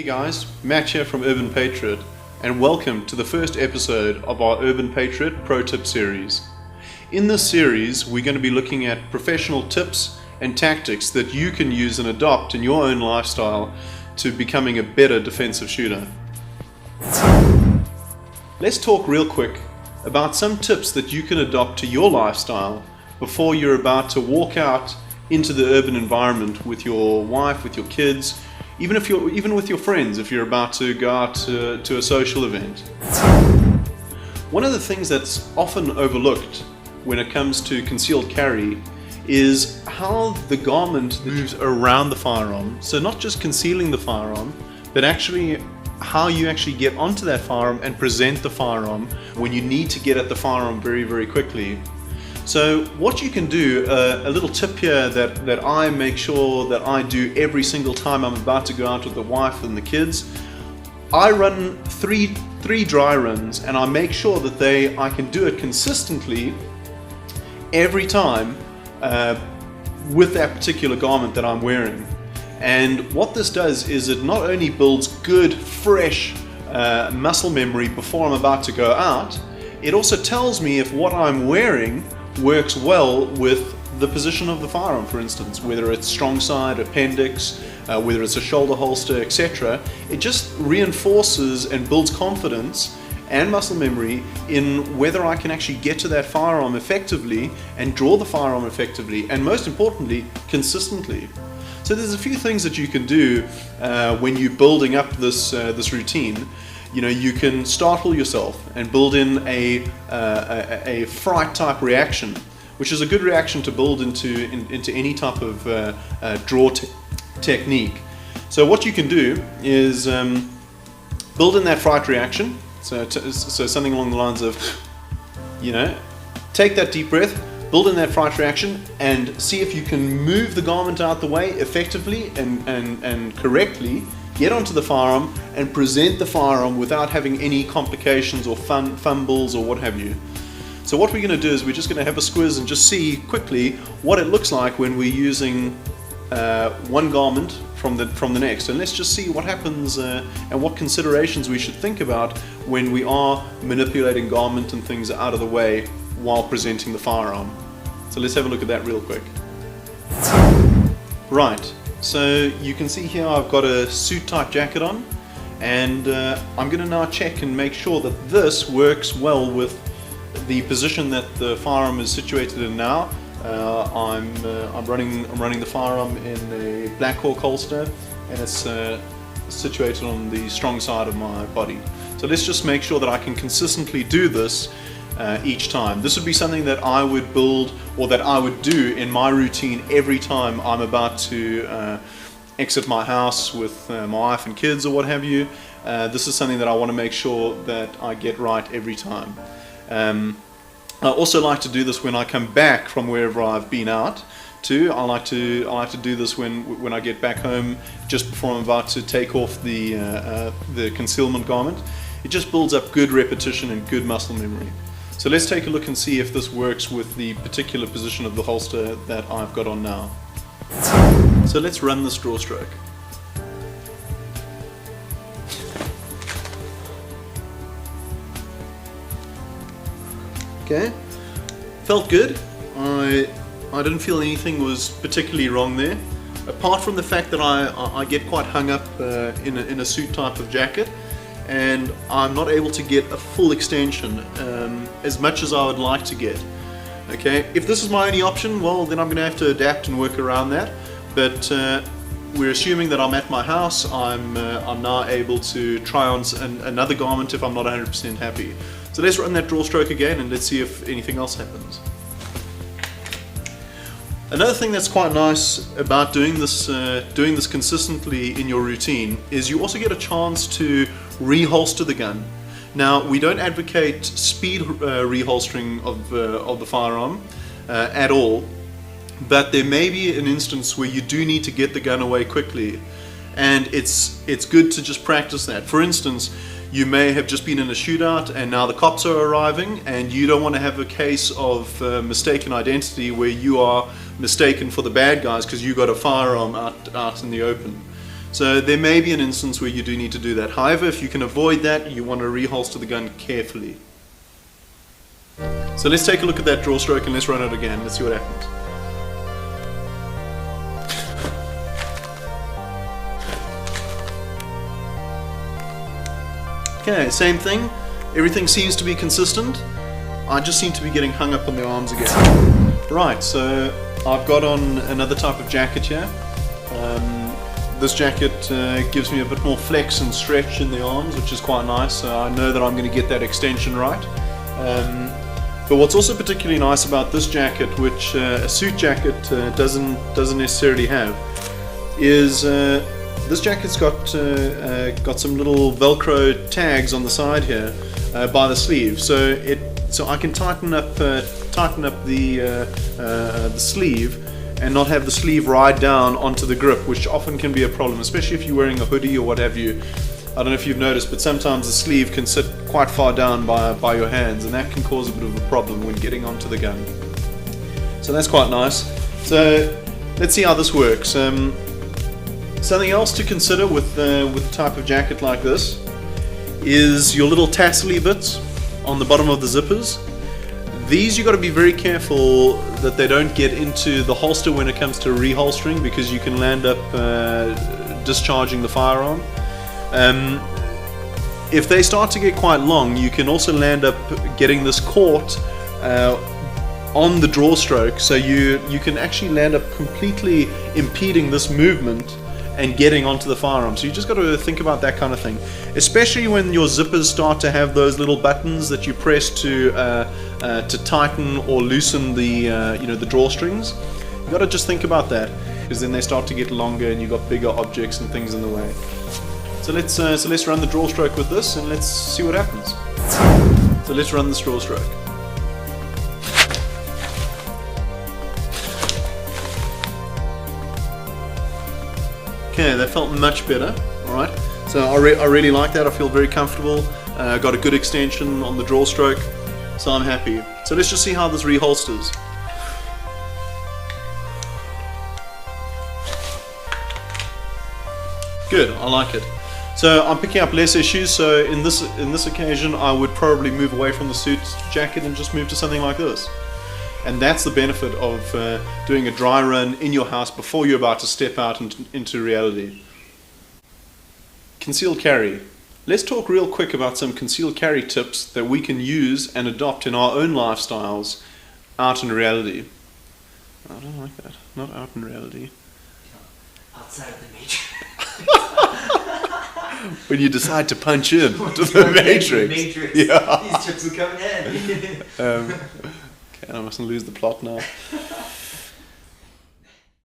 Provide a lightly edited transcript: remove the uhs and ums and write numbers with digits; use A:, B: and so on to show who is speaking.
A: guys, Matt here from Urban Patriot, and welcome to the first episode of our Urban Patriot Pro Tip series. In this series, we're going to be looking at professional tips and tactics that you can use and adopt in your own lifestyle to becoming a better defensive shooter. Let's talk real quick about some tips that you can adopt to your lifestyle before you're about to walk out into the urban environment with your wife, with your kids, even with your friends if you're about to go out to a social event. One of the things that's often overlooked when it comes to concealed carry is how the garment moves around the firearm. So not just concealing the firearm, but actually how you actually get onto that firearm and present the firearm when you need to get at the firearm very, very quickly. So what you can do, a little tip here that I make sure that I do every single time I'm about to go out with the wife and the kids, I run three dry runs, and I make sure that I can do it consistently every time with that particular garment that I'm wearing. And what this does is it not only builds good, fresh muscle memory before I'm about to go out, it also tells me if what I'm wearing works well with the position of the firearm, for instance, whether it's strong side, appendix, whether it's a shoulder holster, etc. It just reinforces and builds confidence and muscle memory in whether I can actually get to that firearm effectively and draw the firearm effectively, and most importantly, consistently. So there's a few things that you can do when you're building up this routine. You know, you can startle yourself and build in a fright type reaction, which is a good reaction to build into any type of draw technique. So what you can do is build in that fright reaction. So something along the lines of, you know, take that deep breath, build in that fright reaction, and see if you can move the garment out the way effectively and correctly. Get onto the firearm and present the firearm without having any complications or fumbles or what have you. So what we're going to do is we're just going to have a squiz and just see quickly what it looks like when we're using one garment from the next, and let's just see what happens and what considerations we should think about when we are manipulating garment and things out of the way while presenting the firearm. So let's have a look at that real quick. Right. So you can see here I've got a suit type jacket on, and I'm going to now check and make sure that this works well with the position that the firearm is situated in now. I'm running the firearm in a Black Hawk holster, and it's situated on the strong side of my body. So let's just make sure that I can consistently do this each time. This would be something that I would build, or that I would do in my routine every time I'm about to exit my house with my wife and kids or what have you. This is something that I want to make sure that I get right every time. I also like to do this when I come back from wherever I've been out to. I like to do this when I get back home, just before I'm about to take off the concealment garment. It just builds up good repetition and good muscle memory. So let's take a look and see if this works with the particular position of the holster that I've got on now. So let's run this draw stroke. Okay, felt good. I didn't feel anything was particularly wrong there, apart from the fact that I get quite hung up in a suit type of jacket, and I'm not able to get a full extension as much as I would like to get. Okay, if this is my only option, well, then I'm going to have to adapt and work around that. But we're assuming that I'm at my house. I'm now able to try on another garment if I'm not 100% happy. So let's run that draw stroke again, and let's see if anything else happens. Another thing that's quite nice about doing this consistently in your routine is you also get a chance to reholster the gun. Now, we don't advocate speed reholstering of the firearm at all, but there may be an instance where you do need to get the gun away quickly, and it's good to just practice that. For instance, you may have just been in a shootout and now the cops are arriving, and you don't want to have a case of mistaken identity where you are mistaken for the bad guys because you got a firearm out in the open. So there may be an instance where you do need to do that. However, if you can avoid that, you want to reholster the gun carefully. So let's take a look at that draw stroke and let's run it again. Let's see what happens. Okay, same thing. Everything seems to be consistent. I just seem to be getting hung up on the arms again. Right, so I've got on another type of jacket here. This jacket gives me a bit more flex and stretch in the arms, which is quite nice. So I know that I'm going to get that extension right. But what's also particularly nice about this jacket, which a suit jacket doesn't necessarily have, is this jacket's got some little Velcro tags on the side here by the sleeve, so I can tighten up the sleeve and not have the sleeve ride down onto the grip, which often can be a problem, especially if you're wearing a hoodie or what have you. I don't know if you've noticed, but sometimes the sleeve can sit quite far down by your hands, and that can cause a bit of a problem when getting onto the gun. So that's quite nice. So let's see how this works. Something else to consider with the type of jacket like this is your little tassely bits on the bottom of the zippers. These you got to be very careful that they don't get into the holster when it comes to reholstering, because you can land up discharging the firearm. If they start to get quite long, you can also land up getting this caught on the draw stroke, so you can actually land up completely impeding this movement and getting onto the firearm. So you just got to think about that kind of thing, especially when your zippers start to have those little buttons that you press to tighten or loosen the the drawstrings. You got to just think about that, because then they start to get longer and you've got bigger objects and things in the way. So let's run the draw stroke with this and let's see what happens. So let's run this draw stroke. Okay, that felt much better. Alright, so I really like that. I feel very comfortable. Got a good extension on the draw stroke, so I'm happy. So let's just see how this reholsters. Good, I like it. So I'm picking up less issues, so in this occasion I would probably move away from the suit jacket and just move to something like this. And that's the benefit of doing a dry run in your house before you're about to step out into reality. Concealed carry. Let's talk real quick about some concealed carry tips that we can use and adopt in our own lifestyles out in reality. I don't like that. Not out in reality.
B: Outside of the matrix.
A: When you decide to punch in to the matrix.
B: Yeah. These tips will come in handy.
A: Okay, I mustn't lose the plot now.